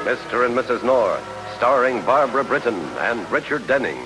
Mr. and Mrs. North, starring Barbara Britton and Richard Denning.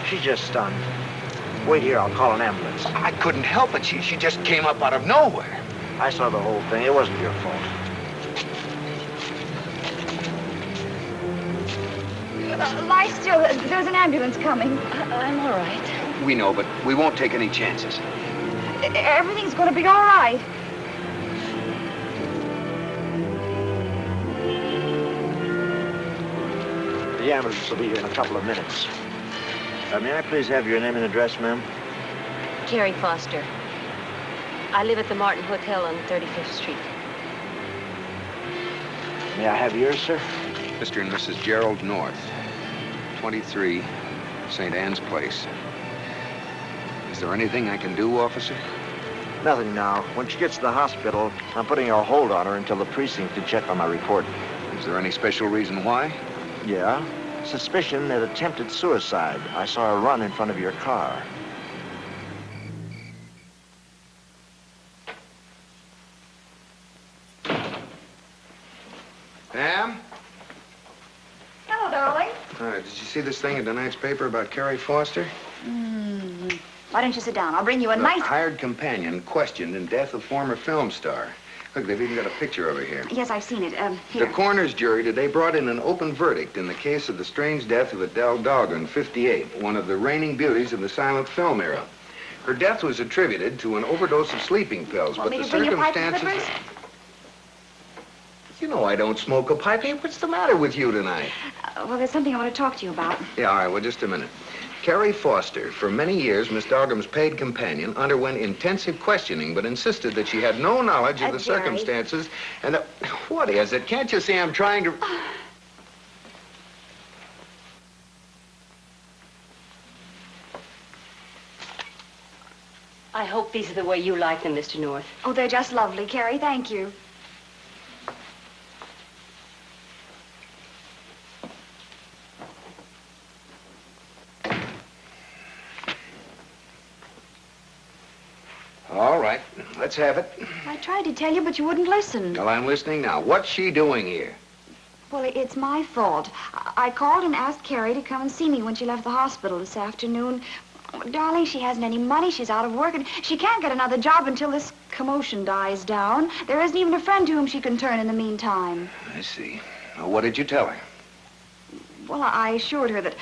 She's just stunned. Wait here, I'll call an ambulance. I couldn't help it. She just came up out of nowhere. I saw the whole thing. It wasn't your fault. Lie still. There's an ambulance coming. I'm all right. We know, but we won't take any chances. Everything's going to be all right. The ambulance will be here in a couple of minutes. May I please have your name and address, ma'am? Carrie Foster. I live at the Martin Hotel on 35th Street. May I have yours, sir? Mr. and Mrs. Gerald North, 23 St. Anne's Place. Is there anything I can do, officer? Nothing now. When she gets to the hospital, I'm putting a hold on her until the precinct can check on my report. Is there any special reason why? Yeah. Suspicion of attempted suicide. I saw her run in front of your car. Pam? Hello, darling. Did you see this thing in tonight's paper about Carrie Foster? Why don't you sit down? I'll bring you a nice... hired companion questioned in death of former film star. Look, they've even got a picture over here. Yes, I've seen it. Here. The coroner's jury today brought in an open verdict in the case of the strange death of Adele Dobkin, 58, one of the reigning beauties of the silent film era. Her death was attributed to an overdose of sleeping pills, Want but me the to bring you pipe circumstances... clippers? You know I don't smoke a pipe. Hey, what's the matter with you tonight? Well, there's something I want to talk to you about. Yeah, all right, well, just a minute. Carrie Foster, for many years, Miss Dogham's paid companion, underwent intensive questioning, but insisted that she had no knowledge of the Jerry. circumstances and that... What is it? Can't you see I'm trying to... I hope these are the way you like them, Mr. North. Oh, they're just lovely, Carrie. Thank you. All right, let's have it. I tried to tell you, but you wouldn't listen. Well, I'm listening now. What's she doing here? Well, it's my fault. I called and asked Carrie to come and see me when she left the hospital this afternoon. Oh, darling, she hasn't any money. She's out of work, and she can't get another job until this commotion dies down. There isn't even a friend to whom she can turn in the meantime. I see. Now, what did you tell her? Well, I assured her that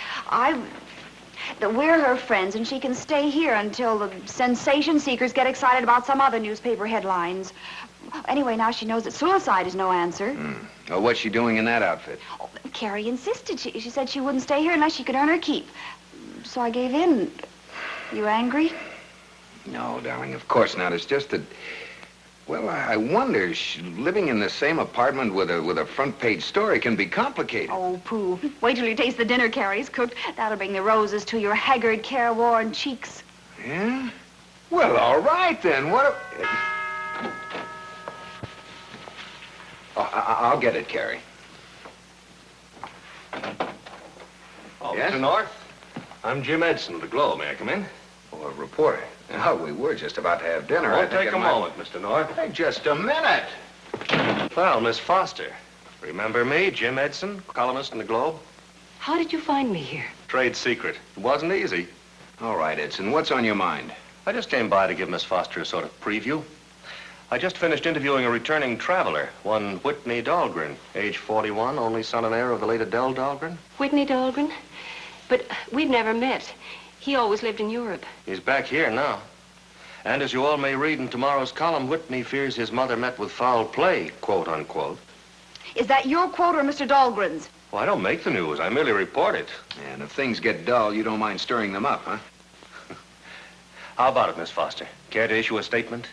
that we're her friends, and she can stay here until the sensation seekers get excited about some other newspaper headlines. Anyway, now she knows that suicide is no answer. Well, what's she doing in that outfit? Oh, Carrie insisted. She said she wouldn't stay here unless she could earn her keep. So I gave in. You angry? No, darling, of course not. It's just that... Well, I wonder, living in the same apartment with a front-page story can be complicated. Oh, pooh. Wait till you taste the dinner Carrie's cooked. That'll bring the roses to your haggard, careworn cheeks. Yeah? Well, all right, then. I'll get it, Carrie. Oh, Yes? Mr. North? I'm Jim Edson of the Globe. May I come in? Oh, a reporter. Oh, we were just about to have dinner. I Won't think take it a might- moment, Mr. North. Hey, just a minute. Well, Miss Foster. Remember me, Jim Edson, columnist in the Globe? How did you find me here? Trade secret. It wasn't easy. All right, Edson, what's on your mind? I just came by to give Miss Foster a sort of preview. I just finished interviewing a returning traveler, one Whitney Dahlgren, age 41, only son and heir of the late Adele Dahlgren. Whitney Dahlgren? But we've never met. He always lived in Europe. He's back here now. And as you all may read in tomorrow's column, Whitney fears his mother met with foul play, quote unquote. Is that your quote or Mr. Dahlgren's? Well, I don't make the news. I merely report it. And if things get dull, you don't mind stirring them up, huh? How about it, Miss Foster? Care to issue a statement?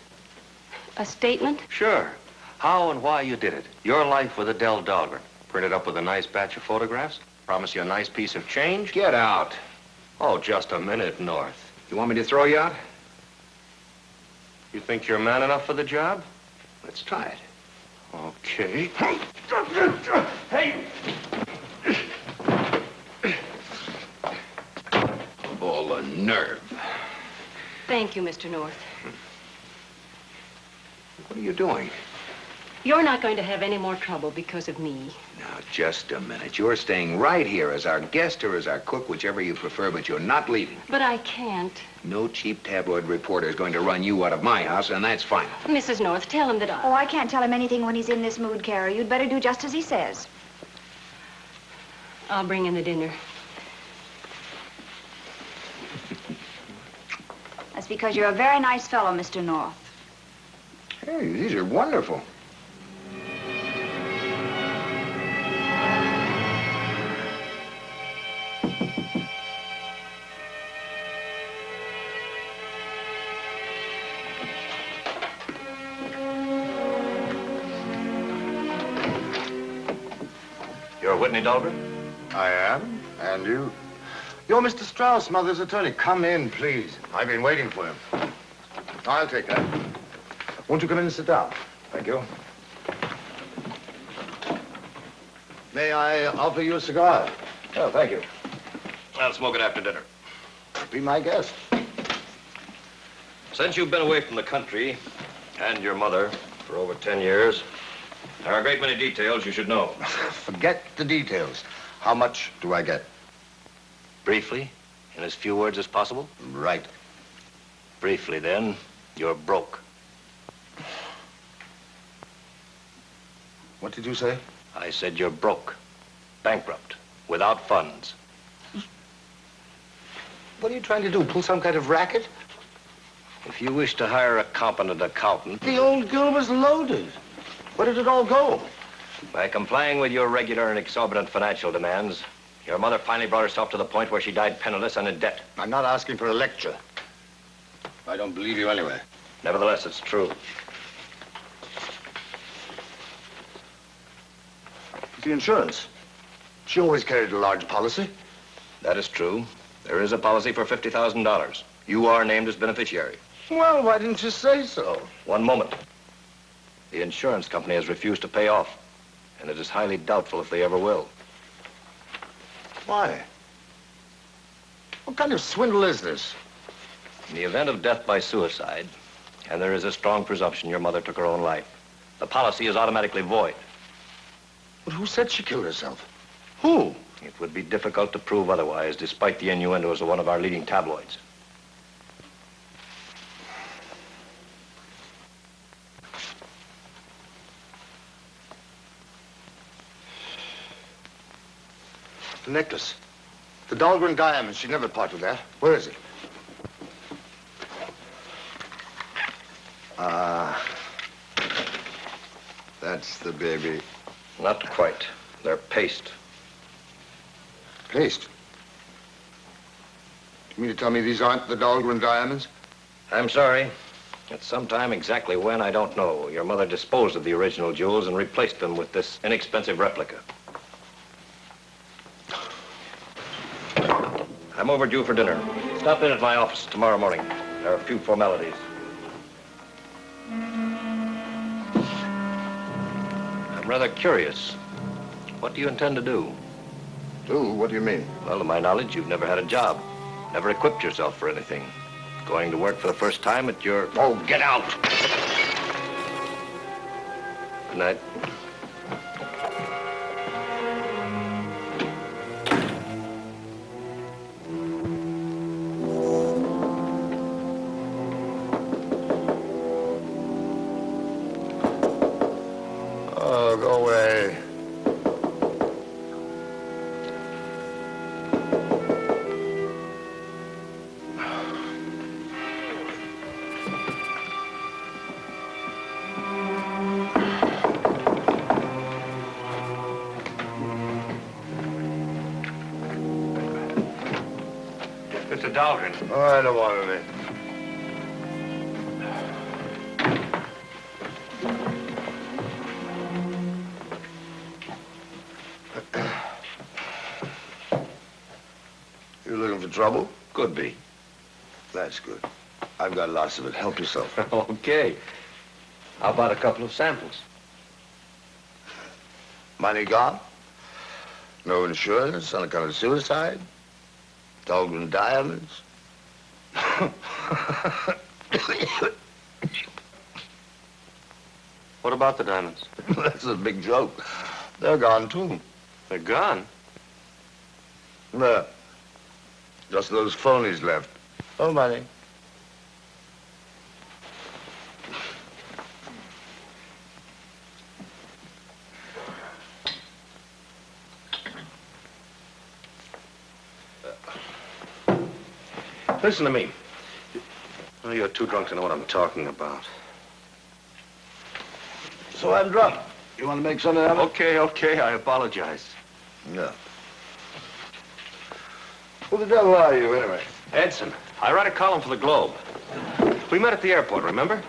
A statement? Sure. How and why you did it. Your life with Adele Dahlgren. Printed up with a nice batch of photographs. Promise you a nice piece of change. Get out. Oh, just a minute, North. You want me to throw you out? You think you're man enough for the job? Let's try it. Okay. Hey! Ball of nerve. Thank you, Mr. North. What are you doing? You're not going to have any more trouble because of me. Now, just a minute. You're staying right here as our guest or as our cook, whichever you prefer, but you're not leaving. But I can't. No cheap tabloid reporter is going to run you out of my house, and that's final. Mrs. North, tell him that Oh, I can't tell him anything when he's in this mood, Carrie. You'd better do just as he says. I'll bring in the dinner. That's because you're a very nice fellow, Mr. North. Hey, these are wonderful. You're Whitney Dahlgren? I am, and you? You're Mr. Strauss, mother's attorney. Come in, please. I've been waiting for him. I'll take that. Won't you come in and sit down? Thank you. May I offer you a cigar? Oh, thank you. I'll smoke it after dinner. Be my guest. Since you've been away from the country, and your mother, for over 10 years, there are a great many details you should know. Forget the details. How much do I get? Briefly, in as few words as possible. Right. Briefly, then, you're broke. What did you say? I said you're broke, bankrupt, without funds. What are you trying to do? Pull some kind of racket? If you wish to hire a competent accountant, The old Gilmore's loaded. Where did it all go? by complying with your regular and exorbitant financial demands, your mother finally brought herself to the point where she died penniless and in debt. I'm not asking for a lecture. I don't believe you anyway. Nevertheless, it's true. The insurance. She always carried a large policy. That is true. There is a policy for $50,000. You are named as beneficiary. Well, why didn't you say so? One moment. The insurance company has refused to pay off, and it is highly doubtful if they ever will. Why? What kind of swindle is this? In the event of death by suicide, and there is a strong presumption your mother took her own life, the policy is automatically void. But who said she killed herself? Who? It would be difficult to prove otherwise, despite the innuendos of one of our leading tabloids. The necklace. The Dahlgren diamond. She never part with that. Where is it? That's the baby. Not quite. They're paste. Paste. You mean to tell me these aren't the Dahlgren diamonds? I'm sorry. At some time, exactly when, I don't know. Your mother disposed of the original jewels and replaced them with this inexpensive replica. I'm overdue for dinner. Stop in at my office tomorrow morning. There are a few formalities. I'm rather curious. What do you intend to do? Do? What do you mean? Well, to my knowledge, you've never had a job. Never equipped yourself for anything. Going to work for the first time at your... Oh, get out! Good night. Mr. Dahlgren. Oh, I don't want any. You looking for trouble? Could be. That's good. I've got lots of it. Help yourself. Okay. How about a couple of samples? Money gone? No insurance on account of suicide? Dahlgren diamonds? What about the diamonds? That's a big joke. They're gone, too. They're gone. There. Just those phonies left. No money. Listen to me. Oh, you're too drunk to know what I'm talking about. So I'm drunk. You want to make something of it? Okay, I apologize. No. Who the devil are you, anyway? Edson, I write a column for the Globe. We met at the airport, remember?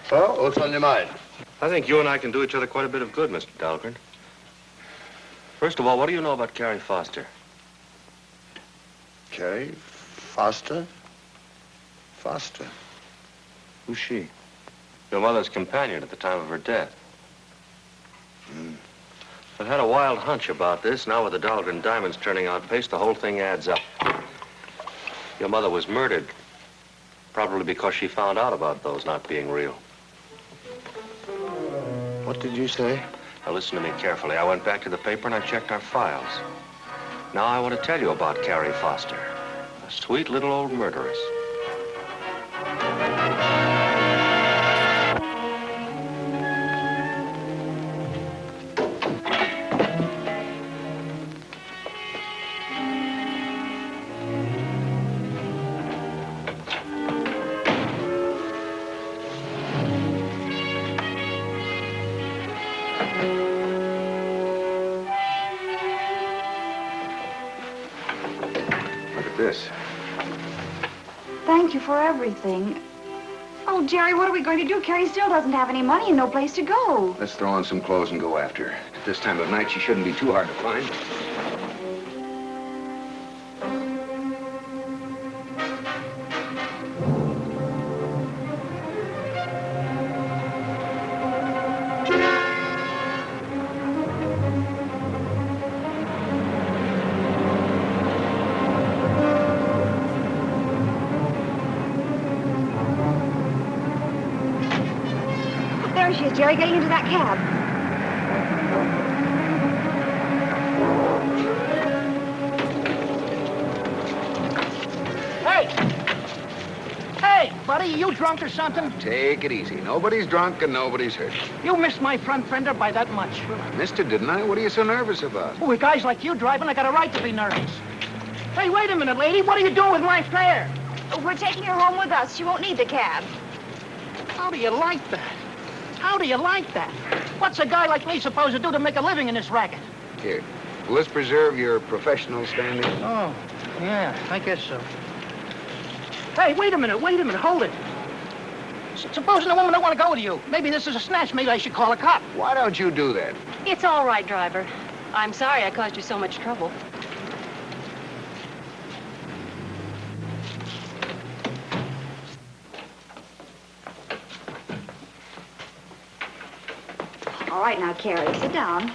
So, what's on your mind? I think you and I can do each other quite a bit of good, Mr. Dahlgren. First of all, what do you know about Carrie Foster? Carrie Foster? Foster? Who's she? Your mother's companion at the time of her death. I've had a wild hunch about this. Now with the Dahlgren diamonds turning out paste, the whole thing adds up. Your mother was murdered. Probably because she found out about those not being real. What did you say? Now listen to me carefully. I went back to the paper and I checked our files. Now I want to tell you about Carrie Foster. A sweet little old murderess. This. Thank you for everything. Oh, Jerry, what are we going to do? Carrie still doesn't have any money and no place to go. Let's throw on some clothes and go after her. At this time of night, she shouldn't be too hard to find. There she is, Jerry, getting into that cab. Hey, buddy, are you drunk or something? Take it easy. Nobody's drunk and nobody's hurt. You missed my front fender by that much. I missed it, didn't I? What are you so nervous about? Oh, with guys like you driving, I got a right to be nervous. Hey, wait a minute, lady. What are you doing with my fare? We're taking her home with us. She won't need the cab. How do you like that? How do you like that? What's a guy like me supposed to do to make a living in this racket? Here, will this preserve your professional standing? Oh, yeah, I guess so. Hey, wait a minute, hold it. Supposing a woman don't want to go with you. Maybe this is a snatch. Maybe I should call a cop. Why don't you do that? It's all right, driver. I'm sorry I caused you so much trouble. All right, now, Carrie, sit down.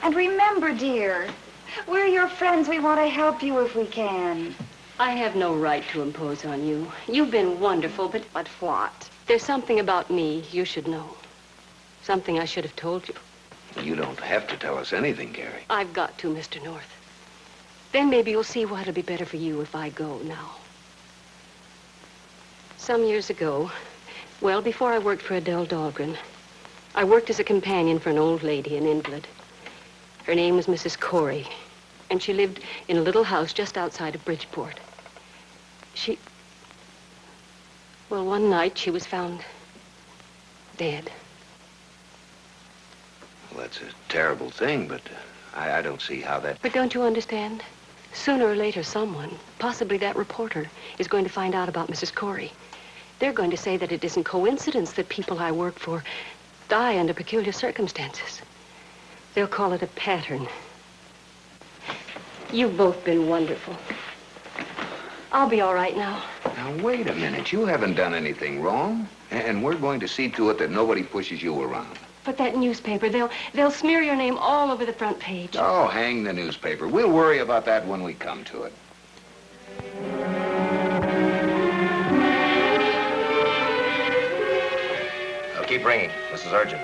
And remember, dear, we're your friends. We want to help you if we can. I have no right to impose on you. You've been wonderful, but But what? there's something about me you should know. Something I should have told you. You don't have to tell us anything, Carrie. I've got to, Mr. North. Then maybe you'll see why it'll be better for you if I go now. Some years ago, well, before I worked for Adele Dahlgren, I worked as a companion for an old lady, an invalid. Her name was Mrs. Corey, and she lived in a little house just outside of Bridgeport. Well, one night she was found dead. Well, it's a terrible thing, but I don't see how that... But don't you understand? Sooner or later, someone, possibly that reporter, is going to find out about Mrs. Corey. They're going to say that it isn't coincidence that people I work for die under peculiar circumstances. They'll call it a pattern. You've both been wonderful. I'll be all right now. Now, wait a minute. You haven't done anything wrong. And we're going to see to it that nobody pushes you around. But that newspaper, they'll smear your name all over the front page. Oh, hang the newspaper. We'll worry about that when we come to it. I'll keep ringing. This is urgent.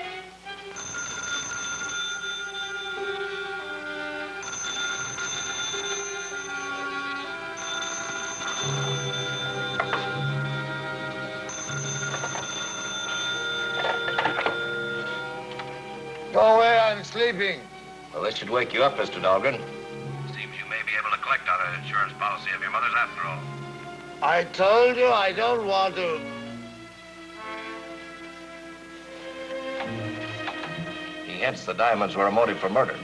Go away, I'm sleeping. Well, this should wake you up, Mr. Dahlgren. Seems you may be able to collect on an insurance policy of your mother's after all. I told you I don't want to. He hints the diamonds were a motive for murder.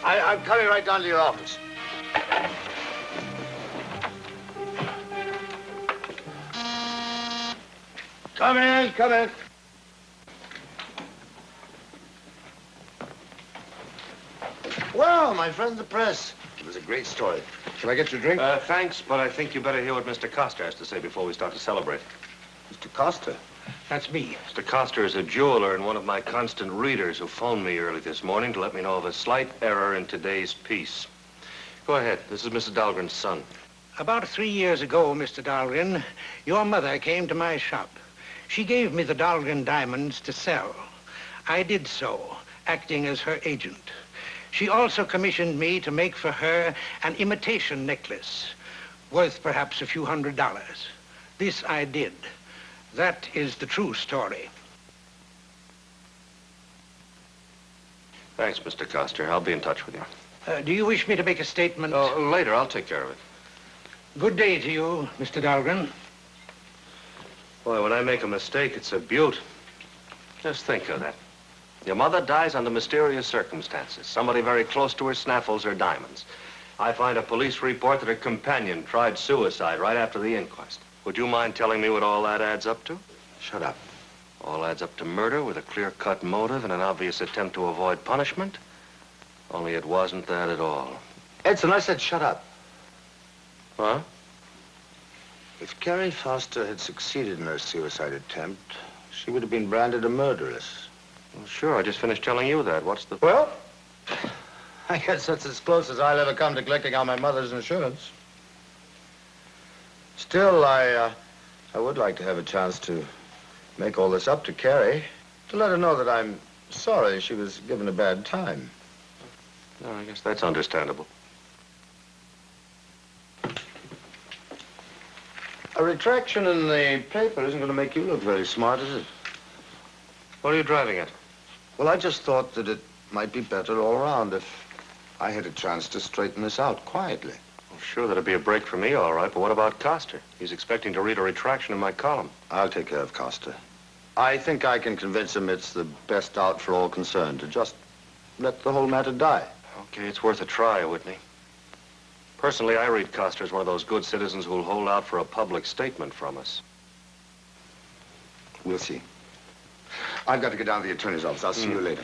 I'm coming right down to your office. Come in, come in. Well, my friend, the press. It was a great story. Shall I get you a drink? Thanks, but I think you better hear what Mr. Coster has to say before we start to celebrate. Mr. Costa. That's me. Mr. Coster is a jeweler and one of my constant readers who phoned me early this morning to let me know of a slight error in today's piece. Go ahead. This is Mrs. Dahlgren's son. About 3 years ago, Mr. Dahlgren, your mother came to my shop. She gave me the Dahlgren diamonds to sell. I did so, acting as her agent. She also commissioned me to make for her an imitation necklace, worth perhaps a few $100. This I did. That is the true story. Thanks, Mr. Coster. I'll be in touch with you. Do you wish me to make a statement? Oh, later. I'll take care of it. Good day to you, Mr. Dahlgren. Boy, when I make a mistake, it's a beaut. Just think of that. Your mother dies under mysterious circumstances. Somebody very close to her snaffles her diamonds. I find a police report that her companion tried suicide right after the inquest. Would you mind telling me what all that adds up to? Shut up. All adds up to murder with a clear-cut motive and an obvious attempt to avoid punishment. Only it wasn't that at all. Edson, I said shut up. Huh? If Carrie Foster had succeeded in her suicide attempt, she would have been branded a murderess. Well, sure. I just finished telling you that. What's the... Well, I guess that's as close as I'll ever come to collecting on my mother's insurance. Still, I would like to have a chance to make all this up to Carrie, to let her know that I'm sorry she was given a bad time. No, I guess that's understandable. A retraction in the paper isn't going to make you look very smart, is it? What are you driving at? Well, I just thought that it might be better all around if I had a chance to straighten this out quietly. Well, sure, that'd be a break for me, all right, but what about Coster? He's expecting to read a retraction in my column. I'll take care of Costa. I think I can convince him it's the best out for all concerned to just let the whole matter die. Okay, it's worth a try, Whitney. Personally, I read Coster as one of those good citizens who'll hold out for a public statement from us. We'll see. I've got to get down to the attorney's office. I'll see you later.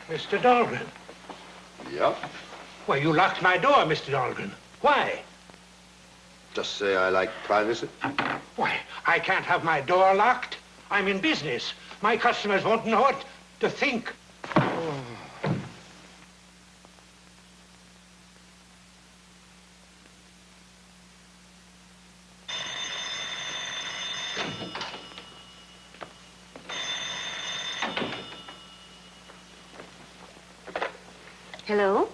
Mr. Dahlgren. Yep. Why, you locked my door, Mr. Dahlgren. Why? Just say I like privacy. Why, I can't have my door locked. I'm in business. My customers won't know what to think. Hello?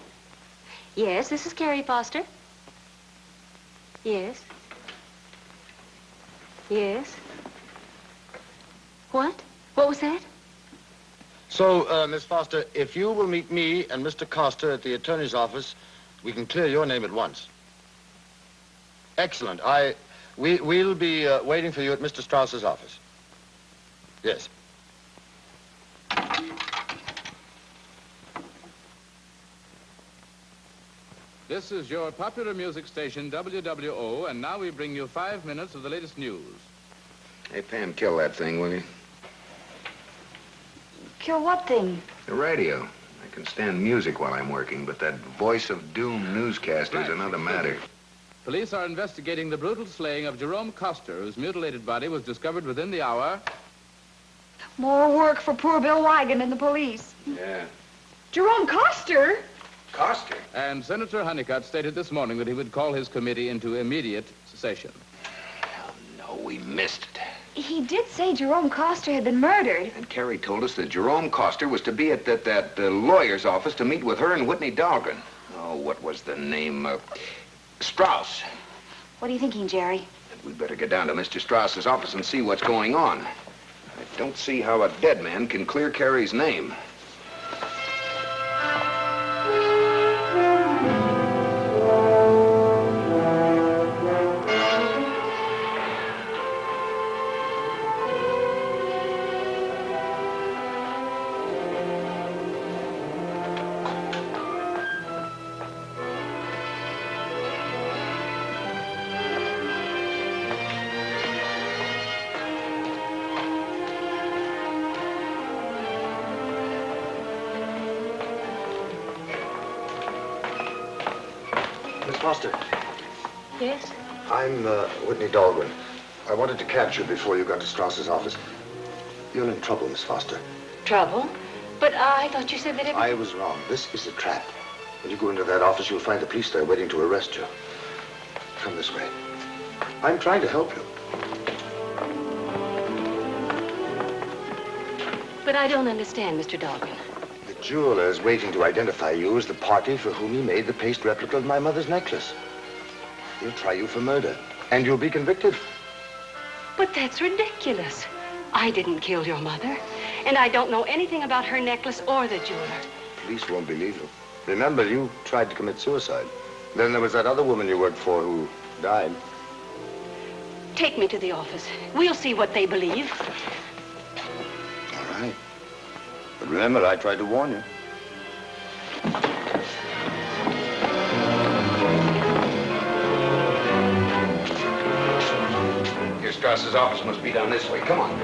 Yes, this is Carrie Foster. Yes. Yes? What? What was that? So, Miss Foster, if you will meet me and Mr. Coster at the attorney's office, we can clear your name at once. Excellent. We'll be waiting for you at Mr. Strauss's office. Yes. This is your popular music station, WWO, and now we bring you 5 minutes of the latest news. Hey, Pam, kill that thing, will you? Kill what thing? The radio. I can stand music while I'm working, but that voice of doom newscaster is another matter. Police are investigating the brutal slaying of Jerome Coster, whose mutilated body was discovered within the hour. More work for poor Bill Weigand and the police. Yeah. Jerome Coster? Coster? And Senator Honeycutt stated this morning that he would call his committee into immediate session. Oh, no, we missed it. He did say Jerome Coster had been murdered. And Carrie told us that Jerome Coster was to be at that lawyer's office to meet with her and Whitney Dahlgren. Oh, what was the name? Strauss. What are you thinking, Jerry? We better get down to Mr. Strauss's office and see what's going on. I don't see how a dead man can clear Carrie's name. Foster. Yes? I'm Whitney Dahlgren. I wanted to catch you before you got to Strauss's office. You're in trouble, Miss Foster. Trouble? But I thought you said that I was wrong. This is a trap. When you go into that office, you'll find the police there waiting to arrest you. Come this way. I'm trying to help you. But I don't understand, Mr. Dobkin. The jeweler is waiting to identify you as the party for whom he made the paste replica of my mother's necklace. He'll try you for murder, and you'll be convicted. But that's ridiculous. I didn't kill your mother, and I don't know anything about her necklace or the jeweler. Police won't believe you. Remember, you tried to commit suicide. Then there was that other woman you worked for who died. Take me to the office. We'll see what they believe. All right. But remember, I tried to warn you. Your Strauss's office must be down this way. Come on.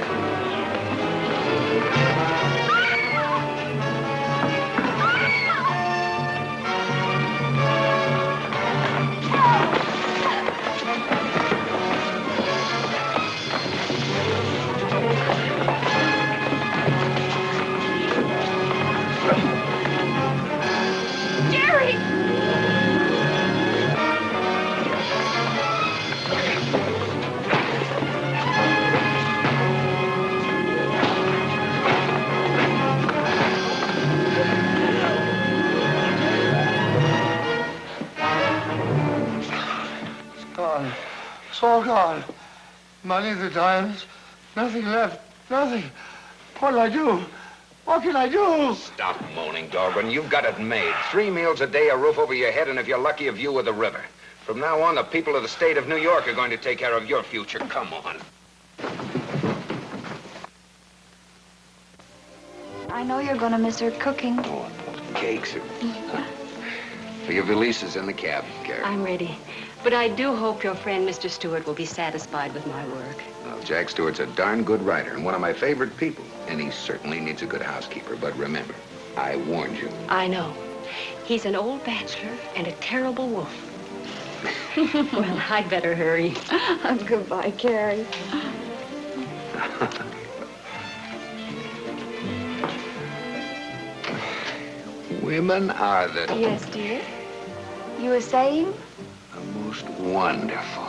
It's all gone. Money, the diamonds, nothing left, nothing. What'll I do? What can I do? Stop moaning, Dahlgren. You've got it made. 3 meals a day, a roof over your head, and if you're lucky, a view of the river. From now on, the people of the state of New York are going to take care of your future. Come on. I know you're going to miss her cooking. Oh, cakes. Your valise is in the cab, Carrie. I'm ready. But I do hope your friend, Mr. Stewart, will be satisfied with my work. Well, Jack Stewart's a darn good writer and one of my favorite people. And he certainly needs a good housekeeper. But remember, I warned you. I know. He's an old bachelor and a terrible wolf. Well, I'd better hurry. Goodbye, Carrie. Women are the... Yes, dear. You were saying? The most wonderful.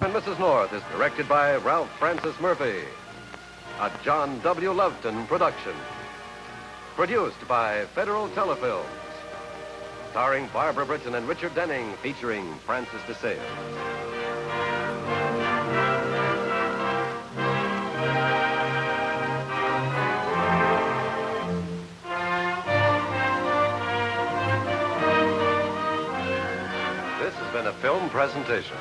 And Mrs. North is directed by Ralph Francis Murphy. A John W. Loveton production. Produced by Federal Telefilms. Starring Barbara Britton and Richard Denning, featuring Francis DeSale. This has been a film presentation.